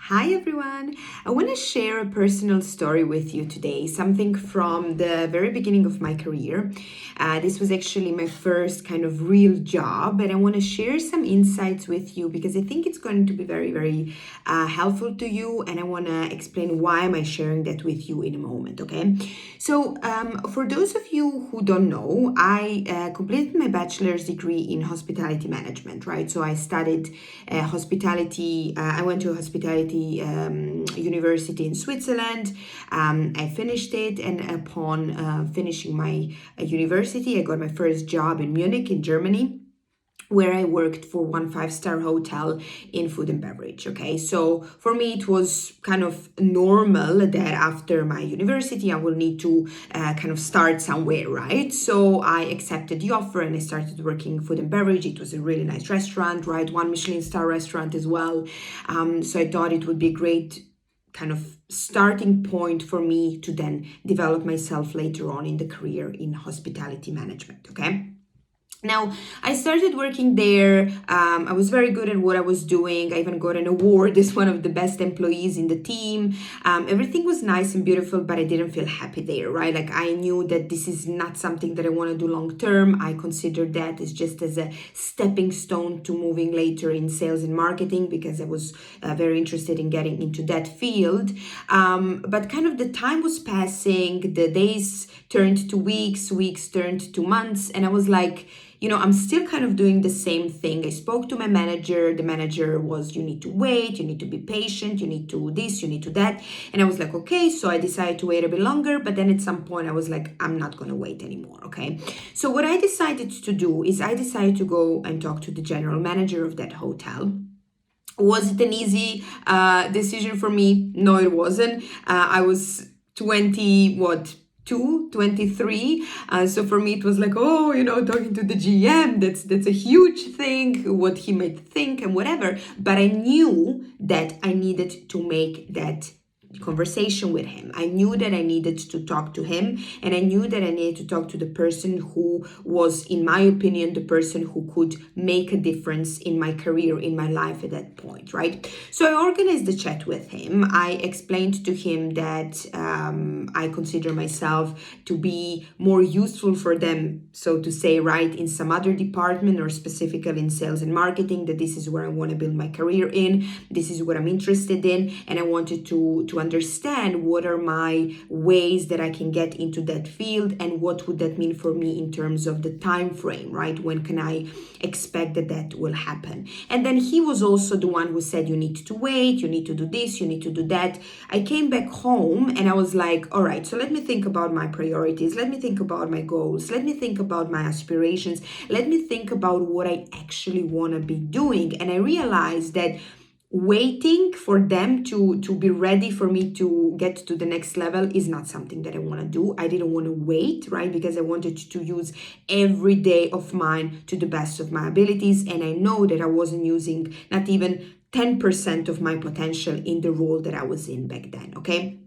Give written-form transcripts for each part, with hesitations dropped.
Hi everyone! I want to share a personal story with you today, something from the very beginning of my career. This was actually my first kind of real job, and I want to share some insights with you because I think it's going to be very helpful to you, and I want to explain why am I sharing that with you in a moment, okay? So, for those of you who don't know, I completed my bachelor's degree in hospitality management, right? So I studied hospitality, I went to a hospitality university in Switzerland. I finished it, and upon finishing my university, I got my first job in Munich, in Germany, where I worked for one five-star hotel in food and beverage. Okay, so for me, it was kind of normal that after my university, I will need to kind of start somewhere, right? So I accepted the offer and I started working food and beverage. It was a really nice restaurant, right? One Michelin star restaurant as well. So I thought it would be a great kind of starting point for me to then develop myself later on in the career in hospitality management. Okay. Now, I started working there. I was very good at what I was doing. I even got an award as one of the best employees in the team. Everything was nice and beautiful, but I didn't feel happy there, right? Like I knew that this is not something that I want to do long term. I considered that as just as a stepping stone to moving later in sales and marketing because I was very interested in getting into that field. But kind of the time was passing, the days turned to weeks, weeks turned to months, and I was like, I'm still kind of doing the same thing. I spoke to my manager. The manager was, you need to wait, you need to be patient, you need to do this, you need to that. And I was like, okay, so I decided to wait a bit longer. But then at some point I was like, I'm not going to wait anymore. Okay. So what I decided to do is I decided to go and talk to the general manager of that hotel. Was it an easy decision for me? No, it wasn't. I was 20, 23. So for me it was like, talking to the GM, that's a huge thing, what he might think and whatever. But I knew that I needed to make that conversation with him. I knew that I needed to talk to him, and I knew that I needed to talk to the person who was, in my opinion, the person who could make a difference in my career, in my life at that point, right? So I organized the chat with him. I explained to him that I consider myself to be more useful for them, so to say, right, in some other department or specifically in sales and marketing, that this is where I want to build my career in. This is what I'm interested in, and I wanted to understand what are my ways that I can get into that field and what would that mean for me in terms of the time frame, right? When can I expect that will happen? And then he was also the one who said, you need to wait, you need to do this, you need to do that. I came back home and I was like, all right, so let me think about my priorities. Let me think about my goals. Let me think about my aspirations. Let me think about what I actually want to be doing. And I realized that waiting for them to be ready for me to get to the next level is not something that I want to do. I didn't want to wait, right? Because I wanted to use every day of mine to the best of my abilities. And I know that I wasn't using not even 10% of my potential in the role that I was in back then, okay?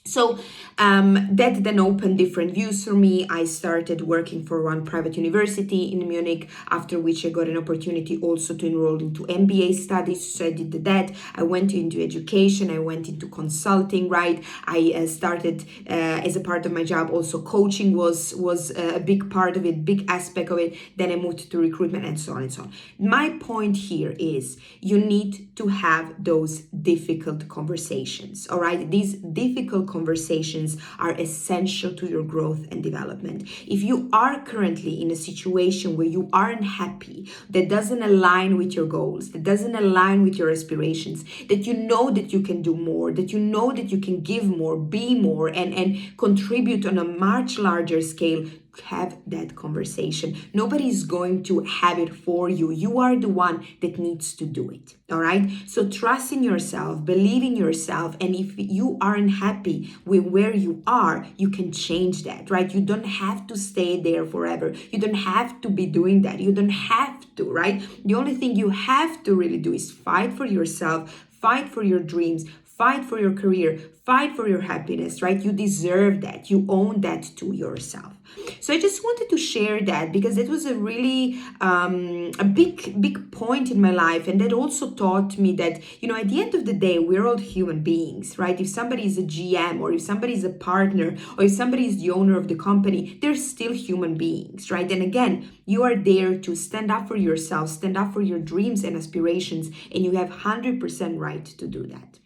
So that then opened different views for me. I started working for one private university in Munich, after which I got an opportunity also to enroll into MBA studies. So I did that. I went into education. I went into consulting, right? I started as a part of my job. Also coaching was a big part of it, big aspect of it. Then I moved to recruitment and so on and so on. My point here is you need to have those difficult conversations, all right? These difficult conversations are essential to your growth and development. If you are currently in a situation where you aren't happy, that doesn't align with your goals, that doesn't align with your aspirations, that you know that you can do more, that you know that you can give more, be more, and contribute on a much larger scale, have that conversation. Nobody is going to have it for you. You are the one that needs to do it. All right. So trust in yourself, believe in yourself. And if you aren't happy with where you are, you can change that, right? You don't have to stay there forever. You don't have to be doing that. You don't have to, right? The only thing you have to really do is fight for yourself, fight for your dreams, fight for your career, fight for your happiness, right? You deserve that. You own that to yourself. So I just wanted to share that because it was a really a big point in my life, and that also taught me that, you know, at the end of the day, we're all human beings, right? If somebody is a GM, or if somebody is a partner, or if somebody is the owner of the company, they're still human beings, right? And again, you are there to stand up for yourself, stand up for your dreams and aspirations, and you have 100% right to do that.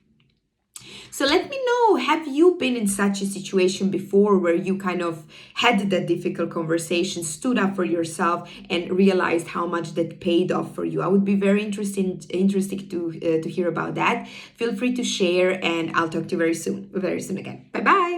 So let me know, have you been in such a situation before where you kind of had that difficult conversation, stood up for yourself, and realized how much that paid off for you? I would be very interested to hear about that. Feel free to share, and I'll talk to you very soon again. Bye bye.